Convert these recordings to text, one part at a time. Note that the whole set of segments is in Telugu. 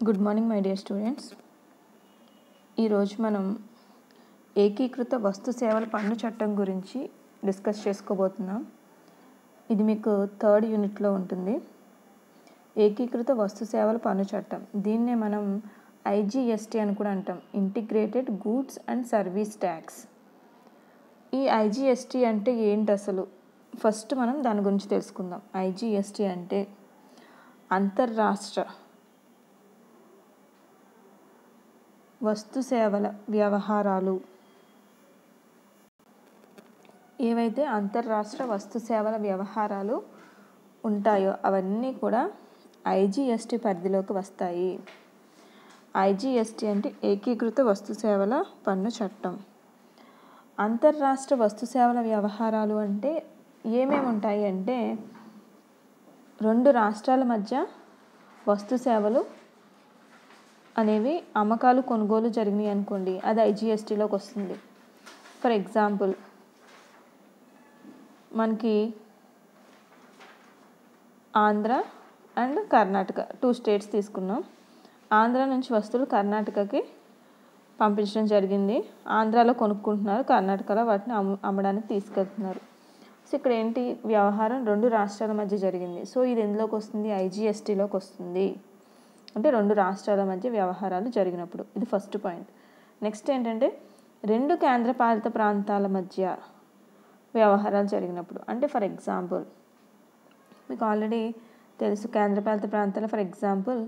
Good morning my dear students. ఈరోజు మనం ఏకీకృత వస్తు సేవల పన్ను చట్టం గురించి డిస్కస్ చేసుకోబోతున్నాం. ఇది మీకు థర్డ్ యూనిట్లో ఉంటుంది. ఏకీకృత వస్తు సేవల పన్ను చట్టం, దీన్నే మనం IGST అని కూడా అంటాం, integrated goods and service tax. ఈ IGST అంటే ఏంటి అసలు? ఫస్ట్ మనం దాని గురించి తెలుసుకుందాం. IGST అంటే అంతర్రాష్ట్ర వస్తు సేవల వ్యవహారాలు. ఏవైతే అంతర్రాష్ట్ర వస్తు సేవల వ్యవహారాలు ఉంటాయో అవన్నీ కూడా IGST పరిధిలోకి వస్తాయి. IGST అంటే ఏకీకృత వస్తు సేవల పన్ను చట్టం. అంతర్రాష్ట్ర వస్తు సేవల వ్యవహారాలు అంటే ఏమేమి ఉంటాయి అంటే, రెండు రాష్ట్రాల మధ్య వస్తు సేవలు అనేవి అమ్మకాలు కొనుగోలు జరిగినాయి అనుకోండి, అది IGSTలోకి వస్తుంది. ఫర్ ఎగ్జాంపుల్, మనకి ఆంధ్ర అండ్ కర్ణాటక 2 స్టేట్స్ తీసుకున్నాం. ఆంధ్ర నుంచి వస్తువులు కర్ణాటకకి పంపించడం జరిగింది. ఆంధ్రాలో కొనుక్కుంటున్నారు, కర్ణాటకలో వాటిని అమ్మడానికి తీసుకెళ్తున్నారు. సో ఇక్కడ ఏంటి, వ్యవహారం రెండు రాష్ట్రాల మధ్య జరిగింది. సో ఇది ఎందులోకి వస్తుంది? IGSTలోకి వస్తుంది. అంటే రెండు రాష్ట్రాల మధ్య వ్యవహారాలు జరిగినప్పుడు. ఇది ఫస్ట్ పాయింట్. నెక్స్ట్ ఏంటంటే, రెండు కేంద్రపాలిత ప్రాంతాల మధ్య వ్యవహారాలు జరిగినప్పుడు. అంటే ఫర్ ఎగ్జాంపుల్, మీకు ఆల్రెడీ తెలుసు కేంద్రపాలిత ప్రాంతాలు. ఫర్ ఎగ్జాంపుల్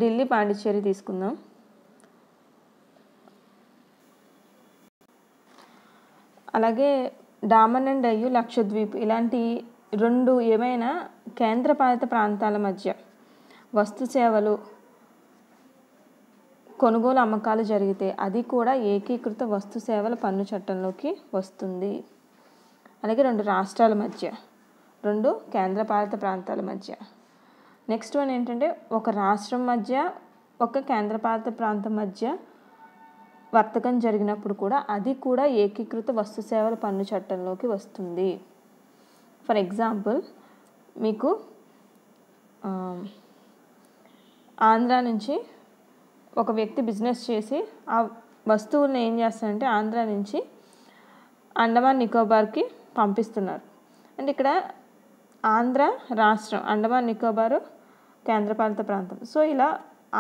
ఢిల్లీ, పాండిచ్చేరి తీసుకుందాం. అలాగే డామన్ అండ్ డయ్యు, లక్షద్వీప్, ఇలాంటి రెండు ఏమైనా కేంద్రపాలిత ప్రాంతాల మధ్య వస్తు సేవలు కొనుగోలు అమ్మకాలు జరిగితే అది కూడా ఏకీకృత వస్తు సేవల పన్ను చట్టంలోకి వస్తుంది. అలాగే రెండు రాష్ట్రాల మధ్య, రెండు కేంద్రపాలిత ప్రాంతాల మధ్య. నెక్స్ట్ వన్ ఏంటంటే, ఒక రాష్ట్రం మధ్య ఒక కేంద్రపాలిత ప్రాంతం మధ్య వర్తకం జరిగినప్పుడు కూడా అది కూడా ఏకీకృత వస్తు సేవల పన్ను చట్టంలోకి వస్తుంది. ఫర్ ఎగ్జాంపుల్, మీకు ఆంధ్ర నుంచి ఒక వ్యక్తి బిజినెస్ చేసి ఆ వస్తువులను ఏం చేస్తారంటే ఆంధ్ర నుంచి అండమాన్ నికోబార్కి పంపిస్తున్నారు. అంటే ఇక్కడ ఆంధ్ర రాష్ట్రం, అండమాన్ నికోబారు కేంద్రపాలిత ప్రాంతం. సో ఇలా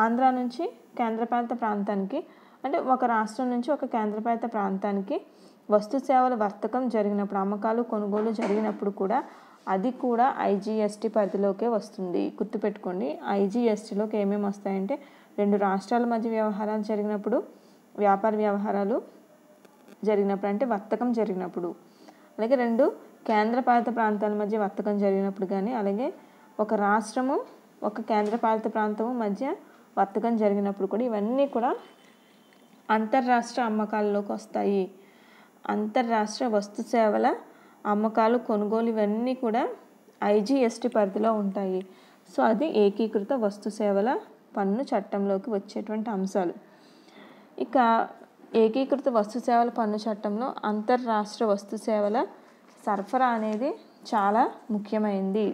ఆంధ్ర నుంచి కేంద్రపాలిత ప్రాంతానికి, అంటే ఒక రాష్ట్రం నుంచి ఒక కేంద్రపాలిత ప్రాంతానికి వస్తు సేవల వర్తకం జరిగినప్పుడు, అమ్మకాలు కొనుగోలు జరిగినప్పుడు కూడా అది కూడా IGST పరిధిలోకే వస్తుంది. గుర్తుపెట్టుకోండి, IGSTలోకి ఏమేమి వస్తాయంటే, రెండు రాష్ట్రాల మధ్య వ్యవహారాలు జరిగినప్పుడు, వ్యాపార వ్యవహారాలు జరిగినప్పుడు అంటే వర్తకం జరిగినప్పుడు, అలాగే రెండు కేంద్రపాలిత ప్రాంతాల మధ్య వర్తకం జరిగినప్పుడు కానీ, అలాగే ఒక రాష్ట్రము ఒక కేంద్రపాలిత ప్రాంతము మధ్య వర్తకం జరిగినప్పుడు కూడా ఇవన్నీ కూడా అంతర్రాష్ట్ర అమ్మకాలలోకి వస్తాయి. అంతర్రాష్ట్ర వస్తు సేవల అమ్మకాలు కొనుగోలు ఇవన్నీ కూడా IGST పరిధిలో ఉంటాయి. సో అది ఏకీకృత వస్తు సేవల పన్ను చట్టంలోకి వచ్చేటువంటి అంశాలు. ఇక ఏకీకృత వస్తు సేవల పన్ను చట్టంలో అంతర్రాష్ట్ర వస్తు సేవల సరఫరా అనేది చాలా ముఖ్యమైనది.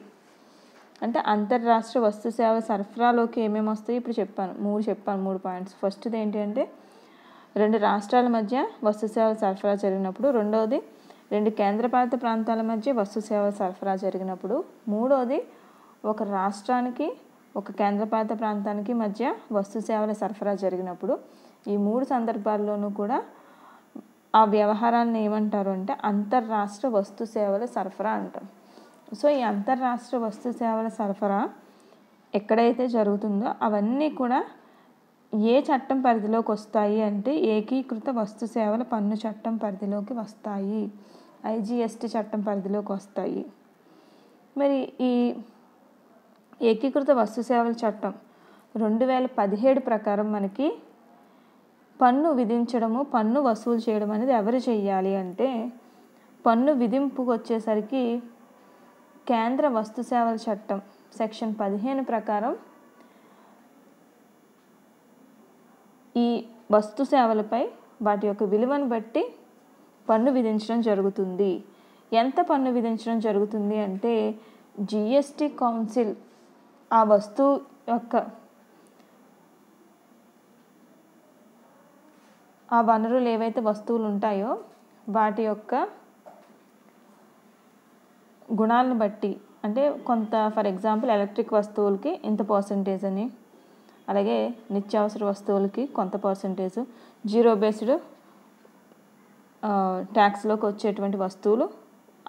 అంటే అంతర్రాష్ట్ర వస్తు సేవల సరఫరాలోకి ఏమేమి వస్తాయి ఇప్పుడు చెప్పాను, మూడు పాయింట్స్. ఫస్ట్ది ఏంటి అంటే, రెండు రాష్ట్రాల మధ్య వస్తు సేవల సరఫరా జరిగినప్పుడు. రెండవది, రెండు కేంద్రపాలిత ప్రాంతాల మధ్య వస్తు సేవల సరఫరా జరిగినప్పుడు. మూడవది, ఒక రాష్ట్రానికి ఒక కేంద్రపాలిత ప్రాంతానికి మధ్య వస్తు సేవల సరఫరా జరిగినప్పుడు. ఈ మూడు సందర్భాల్లోనూ కూడా ఆ వ్యవహారాన్ని ఏమంటారు అంటే అంతర్రాష్ట్ర వస్తు సేవల సరఫరా అంటాం. సో ఈ అంతర్రాష్ట్ర వస్తు సేవల సరఫరా ఎక్కడైతే జరుగుతుందో అవన్నీ కూడా ఏ చట్టం పరిధిలోకి వస్తాయి అంటే ఏకీకృత వస్తు సేవల పన్ను చట్టం పరిధిలోకి వస్తాయి, IGST చట్టం పరిధిలోకి వస్తాయి. మరి ఈ ఏకీకృత వస్తు సేవల చట్టం 2017 ప్రకారం మనకి పన్ను విధించడము, పన్ను వసూలు చేయడం అనేది ఎవరు చేయాలి అంటే, పన్ను విధింపుకు వచ్చేసరికి కేంద్ర వస్తు సేవల చట్టం సెక్షన్ 15 ప్రకారం ఈ వస్తు సేవలపై వాటి యొక్క విలువను బట్టి పన్ను విధించడం జరుగుతుంది. ఎంత పన్ను విధించడం జరుగుతుంది అంటే, GST కౌన్సిల్ ఆ వస్తువు యొక్క ఆ వనరులు ఏవైతే వస్తువులు ఉంటాయో వాటి యొక్క గుణాలను బట్టి, అంటే కొంత ఫర్ ఎగ్జాంపుల్ ఎలక్ట్రిక్ వస్తువులకి ఇంత పర్సంటేజ్ అని, అలాగే నిత్యావసర వస్తువులకి కొంత పర్సంటేజ్, జీరో బేస్డ్ ట్యాక్స్లోకి వచ్చేటువంటి వస్తువులు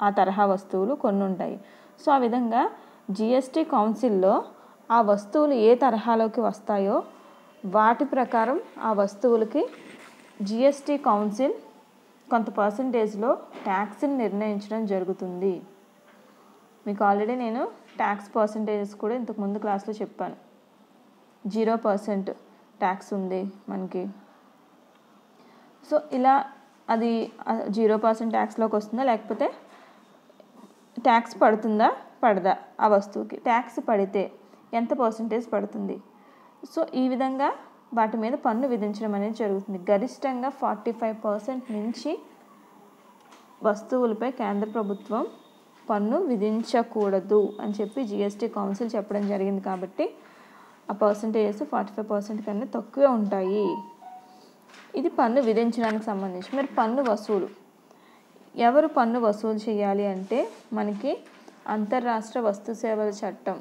ఆ తరహా వస్తువులు కొన్ని ఉంటాయి. సో ఆ విధంగా జిఎస్టీ కౌన్సిల్లో ఆ వస్తువులు ఏ తరహాలోకి వస్తాయో వాటి ప్రకారం ఆ వస్తువులకి జిఎస్టీ కౌన్సిల్ కొంత పర్సంటేజ్లో ట్యాక్స్ని నిర్ణయించడం జరుగుతుంది. మీకు ఆల్రెడీ నేను ట్యాక్స్ పర్సంటేజెస్ కూడా ఇంతకుముందు క్లాస్లో చెప్పాను. 0% ట్యాక్స్ ఉంది మనకి. సో ఇలా అది 0% ట్యాక్స్లోకి వస్తుందా, లేకపోతే ట్యాక్స్ పడుతుందా పడదా, ఆ వస్తువుకి ట్యాక్స్ పడితే ఎంత పర్సంటేజ్ పడుతుంది. సో ఈ విధంగా వాటి మీద పన్ను విధించడం అనేది జరుగుతుంది. గరిష్టంగా 45% నుంచి వస్తువులపై కేంద్ర ప్రభుత్వం పన్ను విధించకూడదు అని చెప్పి జిఎస్టీ కౌన్సిల్ చెప్పడం జరిగింది. కాబట్టి ఆ పర్సంటేజెస్ 45% కన్నా తక్కువే ఉంటాయి. ఇది పన్ను విధించడానికి సంబంధించి. మరి పన్ను వసూలు, ఎవరు పన్ను వసూలు చేయాలి అంటే మనకి అంతర్రాష్ట్ర వస్తు సేవల చట్టం,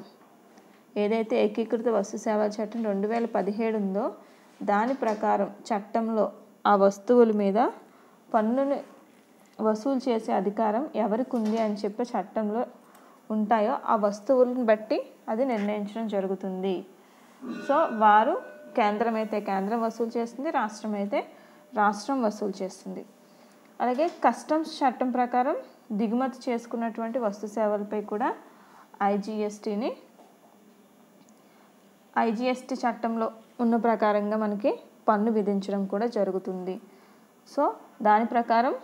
ఏదైతే ఏకీకృత వస్తు సేవల చట్టం 2017 ఉందో దాని ప్రకారం చట్టంలో ఆ వస్తువుల మీద పన్నును వసూలు చేసే అధికారం ఎవరికి ఉంది అని చెప్పి చట్టంలో ఉంటాయో ఆ వస్తువులను బట్టి అది నిర్ణయించడం జరుగుతుంది. సో వారు కేంద్రం అయితే కేంద్రం వసూలు చేస్తుంది, రాష్ట్రం అయితే రాష్ట్రం వసూలు చేస్తుంది. అలాగే కస్టమ్స్ చట్టం ప్రకారం దిగుమతి చేసుకున్నటువంటి వస్తు సేవలపై కూడా ఐజిఎస్టీ చట్టంలో ఉన్న ప్రకారంగా మనకి పన్ను విధించడం కూడా జరుగుతుంది. సో దాని ప్రకారం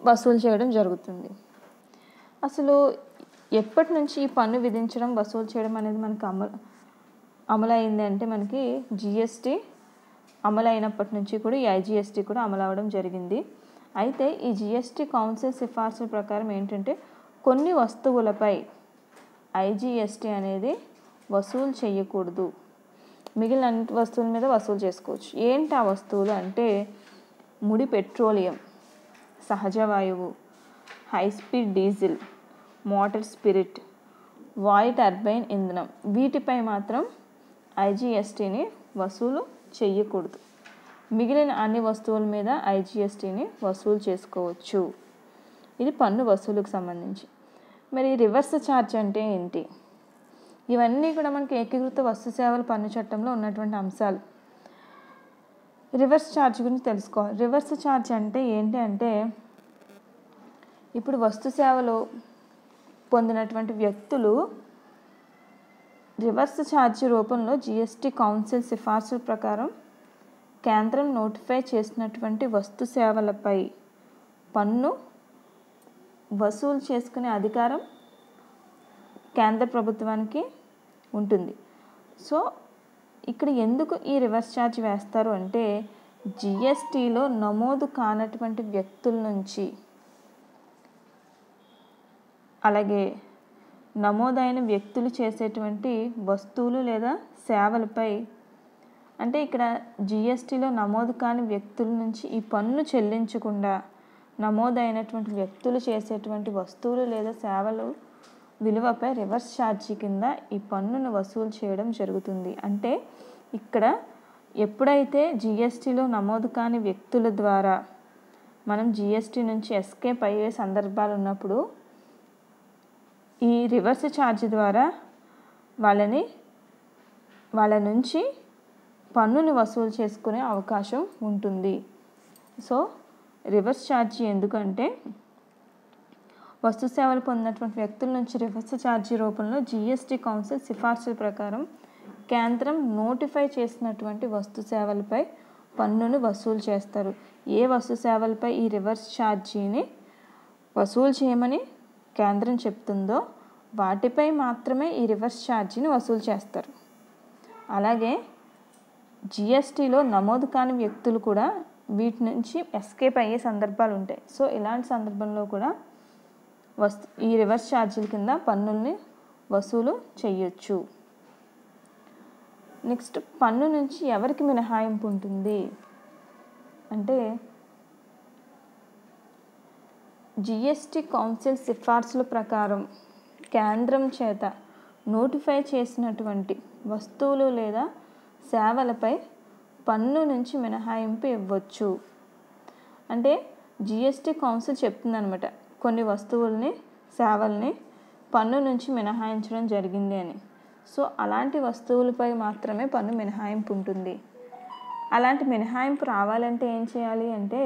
వసూలు చేయడం జరుగుతుంది. అసలు ఎప్పటి నుంచి ఈ పన్ను విధించడం వసూలు చేయడం అనేది మనకు అమలైంది అంటే మనకి జిఎస్టీ అమలైనప్పటి నుంచి కూడా ఈ ఐజిఎస్టీ కూడా అమలు అవ్వడం జరిగింది. అయితే ఈ జిఎస్టీ కౌన్సిల్ సిఫార్సుల ప్రకారం ఏంటంటే కొన్ని వస్తువులపై ఐజిఎస్టీ అనేది వసూలు చేయకూడదు, మిగిలిన అన్ని వస్తువుల మీద వసూలు చేసుకోవచ్చు. ఏంటి ఆ వస్తువులు అంటే ముడి పెట్రోలియం, సహజ వాయువు, high speed diesel, motor spirit, వాయు టర్బైన్ ఇంధనం, వీటిపై మాత్రం ఐజిఎస్టీని వసూలు చేయకూడదు. మిగిలిన అన్ని వస్తువుల మీద ఐజిఎస్టీని వసూలు చేసుకోవచ్చు. ఇది పన్ను వసూలుకు సంబంధించి. మరి రివర్స్ ఛార్జ్ అంటే ఏంటి? ఇవన్నీ కూడా మనకి ఏకీకృత వస్తు సేవల పన్ను చట్టంలో ఉన్నటువంటి అంశాలు. రివర్స్ ఛార్జ్ గురించి తెలుసుకోవాలి. రివర్స్ ఛార్జ్ అంటే ఏంటి అంటే ఇప్పుడు వస్తు సేవలు పొందినటువంటి వ్యక్తులు రివర్స్ ఛార్జ్ రూపంలో జిఎస్టీ కౌన్సిల్ సిఫార్సుల ప్రకారం కేంద్రం నోటిఫై చేసినటువంటి వస్తు సేవలపై పన్ను వసూలు చేసుకునే అధికారం కేంద్ర ప్రభుత్వానికి ఉంటుంది. సో ఇక్కడ ఎందుకు ఈ రివర్స్ ఛార్జ్ వేస్తారు అంటే జిఎస్టీలో నమోదు కానటువంటి వ్యక్తుల నుంచి, అలాగే నమోదైన వ్యక్తులు చేసేటువంటి వస్తువులు లేదా సేవలపై, అంటే ఇక్కడ జిఎస్టీలో నమోదు కాని వ్యక్తుల నుంచి ఈ పన్ను చెల్లించకుండా నమోదైనటువంటి వ్యక్తులు చేసేటువంటి వస్తువులు లేదా సేవలు విలువపై రివర్స్ ఛార్జీ కింద ఈ పన్నును వసూలు చేయడం జరుగుతుంది. అంటే ఇక్కడ ఎప్పుడైతే జిఎస్టీలో నమోదు కాని వ్యక్తుల ద్వారా మనం జిఎస్టీ నుంచి ఎస్కేప్ అయ్యే సందర్భాలు ఉన్నప్పుడు ఈ రివర్స్ ఛార్జ్ ద్వారా వాళ్ళ నుంచి పన్నుని వసూలు చేసుకునే అవకాశం ఉంటుంది. సో రివర్స్ ఛార్జీ ఎందుకంటే వస్తు సేవలు పొందినటువంటి వ్యక్తుల నుంచి రివర్స్ ఛార్జీ రూపంలో జిఎస్టీ కౌన్సిల్ సిఫార్సుల ప్రకారం కేంద్రం నోటిఫై చేసినటువంటి వస్తు సేవలపై పన్నును వసూలు చేస్తారు. ఏ వస్తు సేవలపై ఈ రివర్స్ ఛార్జీని వసూలు చేయమని కేంద్రం చెప్తుందో వాటిపై మాత్రమే ఈ రివర్స్ ఛార్జీని వసూలు చేస్తారు. అలాగే జిఎస్టీలో నమోదు కాని వ్యక్తులు కూడా వీటి నుంచి ఎస్కేప్ అయ్యే సందర్భాలు ఉంటాయి. సో ఇలాంటి సందర్భంలో కూడా ఈ రివర్స్ ఛార్జీల కింద పన్నుల్ని వసూలు చేయొచ్చు. నెక్స్ట్, పన్ను నుంచి ఎవరికి మినహాయింపు ఉంటుంది అంటే జిఎస్టి కౌన్సిల్ సిఫార్సుల ప్రకారం కేంద్రం చేత నోటిఫై చేసినటువంటి వస్తువులు లేదా సేవలపై పన్ను నుంచి మినహాయింపు ఇవ్వచ్చు. అంటే జిఎస్టి కౌన్సిల్ చెప్తుందనమాట కొన్ని వస్తువుల్ని సేవల్ని పన్ను నుంచి మినహాయించడం జరిగింది అని. సో అలాంటి వస్తువులపై మాత్రమే పన్ను మినహాయింపు ఉంటుంది. అలాంటి మినహాయింపు రావాలంటే ఏం చేయాలి అంటే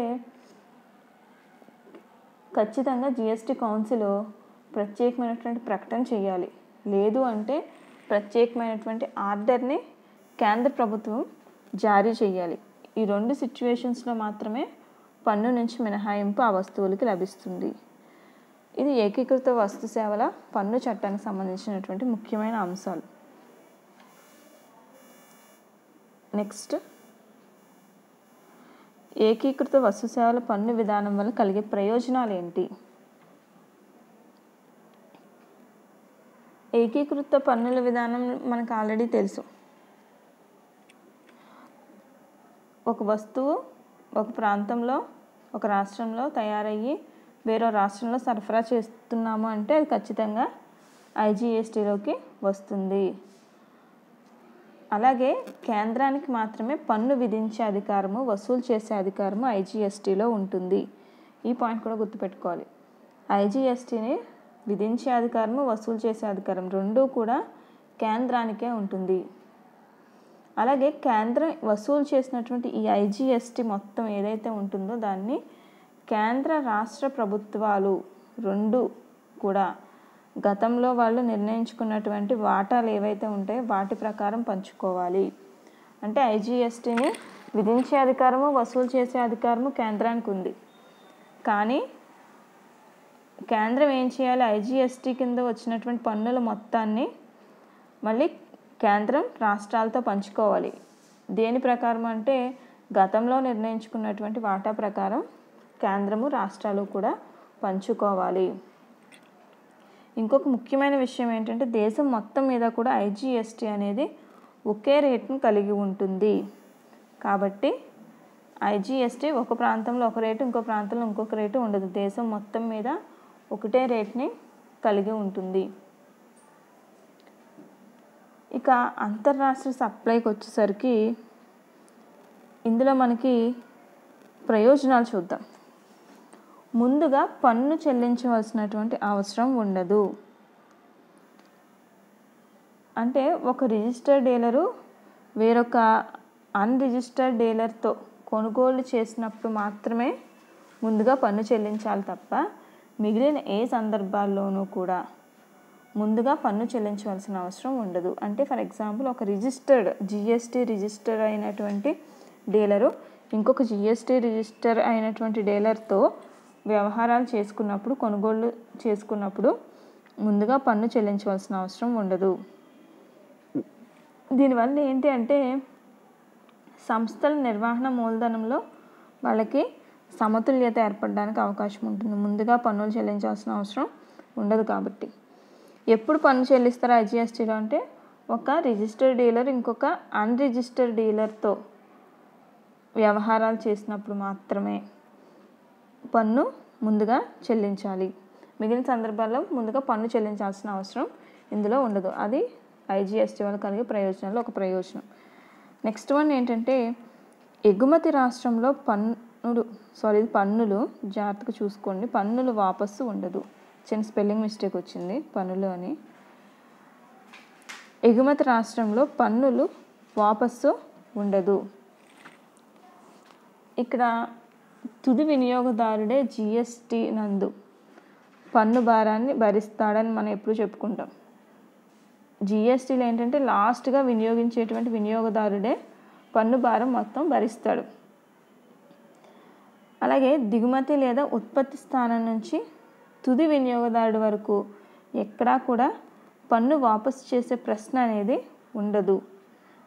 ఖచ్చితంగా జిఎస్టి కౌన్సిల్ ప్రత్యేకమైనటువంటి ప్రకటన చేయాలి. లేదు అంటే ప్రత్యేకమైనటువంటి ఆర్డర్ని కేంద్ర ప్రభుత్వం జారీ చేయాలి. ఈ 2 సిచ్యువేషన్స్లో మాత్రమే పన్ను నుంచి మినహాయింపు ఆ వస్తువులకి లభిస్తుంది. ఇది ఏకీకృత వస్తు సేవల పన్ను చట్టానికి సంబంధించినటువంటి ముఖ్యమైన అంశాలు. నెక్స్ట్, ఏకీకృత వస్తు సేవల పన్ను విధానం వల్ల కలిగే ప్రయోజనాలు ఏంటి? ఏకీకృత పన్నుల విధానం మనకు ఆల్రెడీ తెలుసు. ఒక వస్తువు ఒక ప్రాంతంలో ఒక రాష్ట్రంలో తయారయ్యి వేరే రాష్ట్రంలో సరఫరా చేస్తున్నాము అంటే అది ఖచ్చితంగా ఐజిఎస్టీలోకి వస్తుంది. అలాగే కేంద్రానికి మాత్రమే పన్ను విధించే అధికారము వసూలు చేసే అధికారము ఐజిఎస్టీలో ఉంటుంది. ఈ పాయింట్ కూడా గుర్తుపెట్టుకోవాలి. ఐజిఎస్టీని విధించే అధికారము వసూలు చేసే అధికారం రెండూ కూడా కేంద్రానికే ఉంటుంది. అలాగే కేంద్రం వసూలు చేసినటువంటి ఈ ఐజిఎస్టీ మొత్తం ఏదైతే ఉంటుందో దాన్ని కేంద్ర రాష్ట్ర ప్రభుత్వాలు రెండు కూడా గతంలో వాళ్ళు నిర్ణయించుకున్నటువంటి వాటాలు ఏవైతే ఉంటాయో వాటి ప్రకారం పంచుకోవాలి. అంటే ఐజిఎస్టీని విధించే అధికారము వసూలు చేసే అధికారము కేంద్రానికి ఉంది. కానీ కేంద్రం ఏం చేయాలి? ఐజిఎస్టీ కింద వచ్చినటువంటి పన్నుల మొత్తాన్ని మళ్ళీ కేంద్రం రాష్ట్రాలతో పంచుకోవాలి. దేని ప్రకారం అంటే గతంలో నిర్ణయించుకున్నటువంటి వాటా ప్రకారం కేంద్రము రాష్ట్రాలు కూడా పంచుకోవాలి. ఇంకొక ముఖ్యమైన విషయం ఏంటంటే దేశం మొత్తం మీద కూడా ఐజిఎస్టీ అనేది ఒకే రేటును కలిగి ఉంటుంది. కాబట్టి ఐజిఎస్టీ ఒక ప్రాంతంలో ఒక రేటు ఇంకో ప్రాంతంలో ఇంకొక రేటు ఉండదు. దేశం మొత్తం మీద ఒకటే రేట్ని కలిగి ఉంటుంది. ఇక అంతర్రాష్ట్ర సప్లైకి వచ్చేసరికి ఇందులో మనకి ప్రయోజనాలు చూద్దాం. ముందుగా పన్ను చెల్లించవలసినటువంటి అవసరం ఉండదు. అంటే ఒక రిజిస్టర్డ్ డీలరు వేరొక అన్రిజిస్టర్డ్ డీలర్తో కొనుగోలు చేసినప్పుడు మాత్రమే ముందుగా పన్ను చెల్లించాలి తప్ప మిగిలిన ఏ సందర్భాల్లోనూ కూడా ముందుగా పన్ను చెల్లించవలసిన అవసరం ఉండదు. అంటే ఫర్ ఎగ్జాంపుల్ ఒక జిఎస్టీ రిజిస్టర్ అయినటువంటి డీలరు ఇంకొక జిఎస్టీ రిజిస్టర్ అయినటువంటి డీలర్తో వ్యవహారాలు చేసుకున్నప్పుడు కొనుగోళ్ళు చేసుకున్నప్పుడు ముందుగా పన్ను చెల్లించవలసిన అవసరం ఉండదు. దీనివల్ల ఏంటి అంటే సంస్థల నిర్వహణ మూలధనంలో వాళ్ళకి సమతుల్యత ఏర్పడడానికి అవకాశం ఉంటుంది. ముందుగా పన్నులు చెల్లించాల్సిన అవసరం ఉండదు. కాబట్టి ఎప్పుడు పన్ను చెల్లిస్తారు ఐజిఎస్టీలో అంటే ఒక రిజిస్టర్డ్ డీలర్ ఇంకొక అన్రిజిస్టర్డ్ డీలర్తో వ్యవహారాలు చేసినప్పుడు మాత్రమే పన్ను ముందుగా చెల్లించాలి. మిగిలిన సందర్భాల్లో ముందుగా పన్ను చెల్లించాల్సిన అవసరం ఇందులో ఉండదు. అది ఐజిఎస్టీ వల్ల కలిగే ప్రయోజనాలు ఒక ప్రయోజనం. నెక్స్ట్ వన్ ఏంటంటే ఎగుమతి రాష్ట్రంలో పన్నులు జాగ్రత్తగా చూసుకోండి. పన్నులు వాపసు ఉండదు. చిన్న స్పెల్లింగ్ మిస్టేక్ వచ్చింది పన్నులు అని. ఎగుమతి రాష్ట్రంలో పన్నులు వాపసు ఉండదు. ఇక్కడ తుది వినియోగదారుడే జిఎస్టీ నందు పన్ను భారాన్ని భరిస్తాడని మనం ఎప్పుడు చెప్పుకుంటాం. జిఎస్టీలో ఏంటంటే లాస్ట్గా వినియోగించేటువంటి వినియోగదారుడే పన్ను భారం మొత్తం భరిస్తాడు. అలాగే దిగుమతి లేదా ఉత్పత్తి స్థానం నుంచి తుది వినియోగదారుడి వరకు ఎక్కడా కూడా పన్ను వాపసు చేసే ప్రశ్న అనేది ఉండదు.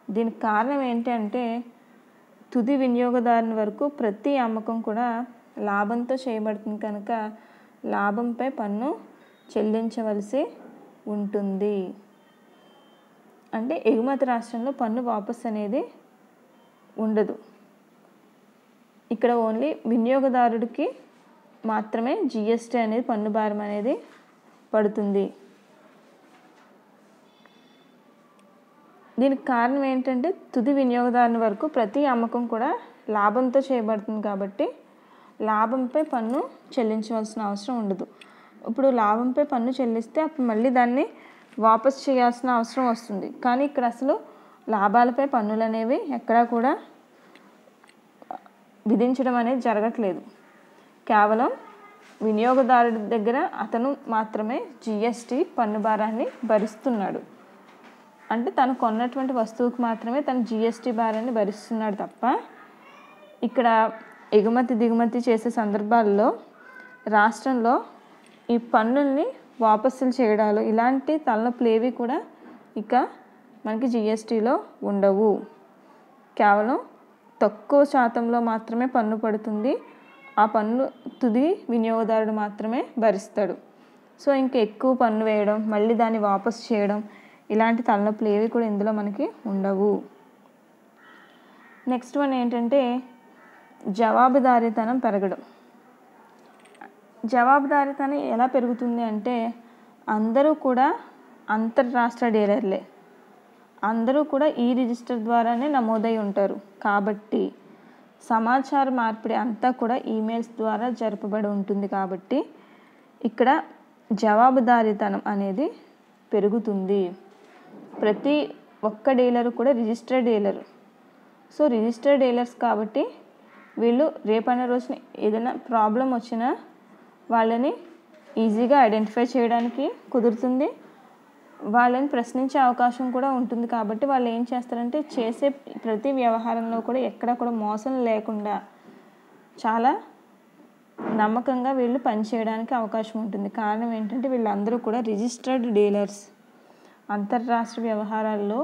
దీనికి కారణం ఏంటంటే తుది వినియోగదారుని వరకు ప్రతి అమ్మకం కూడా లాభంతో చేయబడుతుంది కనుక లాభంపై పన్ను చెల్లించవలసి ఉంటుంది. అంటే ఎగుమతి రాష్ట్రంలో పన్ను వాపసు అనేది ఉండదు. ఇక్కడ ఓన్లీ వినియోగదారుడికి మాత్రమే జిఎస్టీ అనేది పన్ను భారం అనేది పడుతుంది. దీనికి కారణం ఏంటంటే తుది వినియోగదారుని వరకు ప్రతి అమ్మకం కూడా లాభంతో చేయబడుతుంది కాబట్టి లాభంపై పన్ను చెల్లించవలసిన అవసరం ఉండదు. ఇప్పుడు లాభంపై పన్ను చెల్లిస్తే అప్పుడు మళ్ళీ దాన్ని వాపసు చేయాల్సిన అవసరం వస్తుంది. కానీ ఇక్కడ అసలు లాభాలపై పన్నులు అనేవి ఎక్కడా కూడా విధించడం అనేది జరగట్లేదు. కేవలం వినియోగదారుడి దగ్గర అతను మాత్రమే జిఎస్టీ పన్ను భారాన్ని భరిస్తున్నాడు. అంటే తను కొన్నటువంటి వస్తువుకి మాత్రమే తను జిఎస్టీ భారాన్ని భరిస్తున్నాడు తప్ప ఇక్కడ ఎగుమతి దిగుమతి చేసే సందర్భాల్లో రాష్ట్రంలో ఈ పన్నుల్ని వాపసులు చేయడాలు ఇలాంటి తలనొప్పులు ఏవి కూడా ఇక మనకి జిఎస్టీలో ఉండవు. కేవలం తక్కువ శాతంలో మాత్రమే పన్ను పడుతుంది. ఆ పన్ను తుది వినియోగదారుడు మాత్రమే భరిస్తాడు. సో ఇంకా ఎక్కువ పన్ను వేయడం మళ్ళీ దాన్ని వాపసు చేయడం ఇలాంటి తలనొప్పులు ఏవి కూడా ఇందులో మనకి ఉండవు. నెక్స్ట్ వన్ ఏంటంటే జవాబుదారీతనం పెరగడం. జవాబుదారీతనం ఎలా పెరుగుతుంది అంటే అందరూ కూడా అంతర్రాష్ట్ర డీలర్లే, అందరూ కూడా ఈ రిజిస్టర్ ద్వారానే నమోదై ఉంటారు కాబట్టి సమాచార మార్పిడి అంతా కూడా ఈమెయిల్స్ ద్వారా జరపబడి ఉంటుంది. కాబట్టి ఇక్కడ జవాబుదారీతనం అనేది పెరుగుతుంది. ప్రతి ఒక్క డీలరు కూడా registered dealer. So registered dealers కాబట్టి వీళ్ళు రేపన్న రోజున ఏదైనా ప్రాబ్లం వచ్చినా వాళ్ళని ఈజీగా ఐడెంటిఫై చేయడానికి కుదురుతుంది. వాళ్ళని ప్రశ్నించే అవకాశం కూడా ఉంటుంది. కాబట్టి వాళ్ళు ఏం చేస్తారంటే చేసే ప్రతి వ్యవహారంలో కూడా ఎక్కడ కూడా మోసం లేకుండా చాలా నమ్మకంగా వీళ్ళు పనిచేయడానికి అవకాశం ఉంటుంది. కారణం ఏంటంటే వీళ్ళందరూ కూడా రిజిస్టర్డ్ డీలర్స్, అంతర్రాష్ట్ర వ్యవహారాల్లో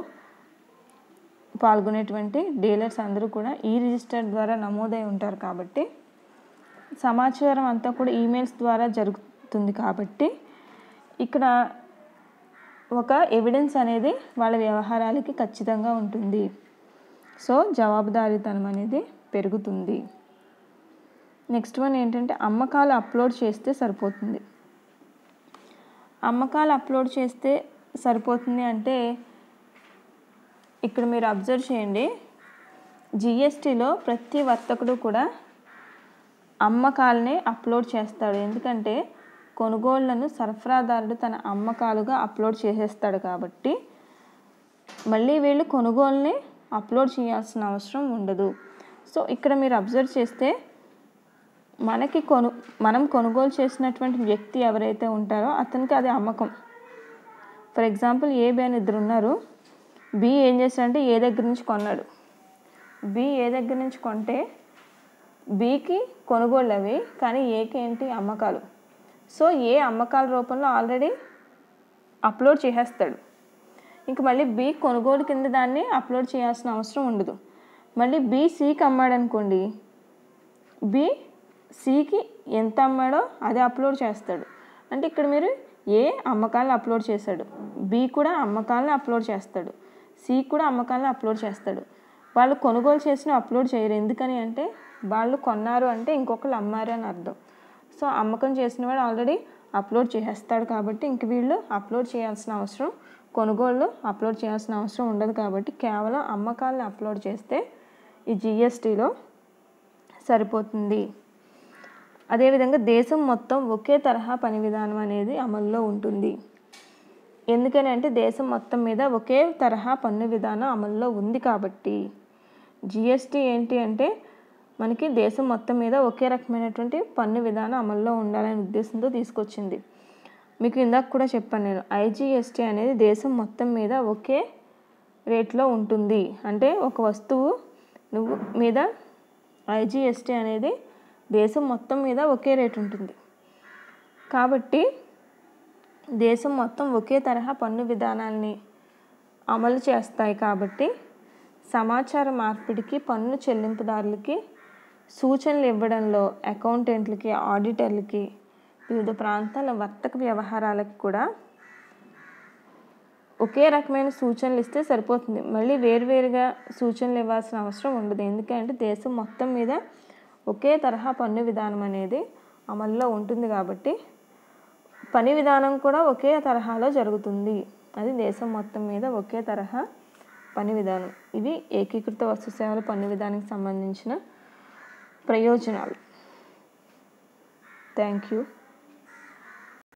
పాల్గొనేటువంటి డీలర్స్ అందరూ కూడా ఈ రిజిస్టర్ ద్వారా నమోదై ఉంటారు. కాబట్టి సమాచారం అంతా కూడా ఈమెయిల్స్ ద్వారా జరుగుతుంది. కాబట్టి ఇక్కడ ఒక ఎవిడెన్స్ అనేది వాళ్ళ వ్యవహారాలకి ఖచ్చితంగా ఉంటుంది. సో జవాబుదారీతనం అనేది పెరుగుతుంది. నెక్స్ట్ వన్ ఏంటంటే అమ్మకాలు అప్లోడ్ చేస్తే సరిపోతుంది. అమ్మకాలు అప్లోడ్ చేస్తే సరిపోతుంది అంటే ఇక్కడ మీరు అబ్జర్వ్ చేయండి, జిఎస్టీలో ప్రతి వర్తకుడు కూడా అమ్మకాలనే అప్లోడ్ చేస్తాడు. ఎందుకంటే కొనుగోళ్లను సరఫరాదారుడు తన అమ్మకాలుగా అప్లోడ్ చేసేస్తాడు. కాబట్టి మళ్ళీ వీళ్ళు కొనుగోలుని అప్లోడ్ చేయాల్సిన అవసరం ఉండదు. సో ఇక్కడ మీరు అబ్జర్వ్ చేస్తే మనం కొనుగోలు చేసినటువంటి వ్యక్తి ఎవరైతే ఉంటారో అతనికి అది అమ్మకం. ఫర్ ఎగ్జాంపుల్ ఏ బి అని ఇద్దరు ఉన్నారు. బి ఏం చేశాడంటే ఏ దగ్గర నుంచి కొన్నాడు. బి ఏ దగ్గర నుంచి కొంటే బికి కొనుగోళ్ళు అవి, కానీ ఏకి ఏంటి అమ్మకాలు. సో ఏ అమ్మకాల రూపంలో ఆల్రెడీ అప్లోడ్ చేసేస్తాడు. ఇంక మళ్ళీ బి కొనుగోలు కింద దాన్ని అప్లోడ్ చేయాల్సిన అవసరం ఉండదు. మళ్ళీ బి సికి అమ్మాడు అనుకోండి, బి సికి ఎంత అమ్మాడో అది అప్లోడ్ చేస్తాడు. అంటే ఇక్కడ మీరు ఏ అమ్మకాలను అప్లోడ్ చేశాడు, బి కూడా అమ్మకాలను అప్లోడ్ చేస్తాడు, సి కూడా అమ్మకాలను అప్లోడ్ చేస్తాడు. వాళ్ళు కొనుగోలు చేసిన అప్లోడ్ చేయరు. ఎందుకని అంటే వాళ్ళు కొన్నారు అంటే ఇంకొకళ్ళు అమ్మారు అని అర్థం. సో అమ్మకం చేసిన వాడు ఆల్రెడీ అప్లోడ్ చేసేస్తాడు. కాబట్టి ఇంక వీళ్ళు అప్లోడ్ చేయాల్సిన అవసరం, కొనుగోళ్ళు అప్లోడ్ చేయాల్సిన అవసరం ఉండదు. కాబట్టి కేవలం అమ్మకాలను అప్లోడ్ చేస్తే ఈ జిఎస్టీలో సరిపోతుంది. అదేవిధంగా దేశం మొత్తం ఒకే తరహా పని విధానం అనేది అమల్లో ఉంటుంది. ఎందుకని అంటే దేశం మొత్తం మీద ఒకే తరహా పన్ను విధానం అమల్లో ఉంది. కాబట్టి జిఎస్టీ ఏంటి అంటే మనకి దేశం మొత్తం మీద ఒకే రకమైనటువంటి పన్ను విధానం అమల్లో ఉండాలనే ఉద్దేశంతో తీసుకొచ్చింది. మీకు ఇందాక కూడా చెప్పాను నేను, ఐజిఎస్టీ అనేది దేశం మొత్తం మీద ఒకే రేట్లో ఉంటుంది. అంటే ఒక వస్తువు మీద ఐజిఎస్టీ అనేది దేశం మొత్తం మీద ఒకే రేటు ఉంటుంది. కాబట్టి దేశం మొత్తం ఒకే తరహా పన్ను విధానాల్ని అమలు చేస్తాయి. కాబట్టి సమాచార మార్పిడికి, పన్ను చెల్లింపుదారులకి సూచనలు ఇవ్వడంలో అకౌంటెంట్లకి, ఆడిటర్లకి, వివిధ ప్రాంతాల వర్తక వ్యవహారాలకు కూడా ఒకే రకమైన సూచనలు ఇస్తే సరిపోతుంది. మళ్ళీ వేరువేరుగా సూచనలు ఇవ్వాల్సిన అవసరం ఉండదు. ఎందుకంటే దేశం మొత్తం మీద ఒకే తరహా పన్ను విధానం అనేది అమల్లో ఉంటుంది కాబట్టి పని విధానం కూడా ఒకే తరహాలో జరుగుతుంది. అది దేశం మొత్తం మీద ఒకే తరహా పని విధానం. ఇవి ఏకీకృత వస్తు సేవల పన్ను విధానానికి సంబంధించిన ప్రయోజనాలు. Thank you.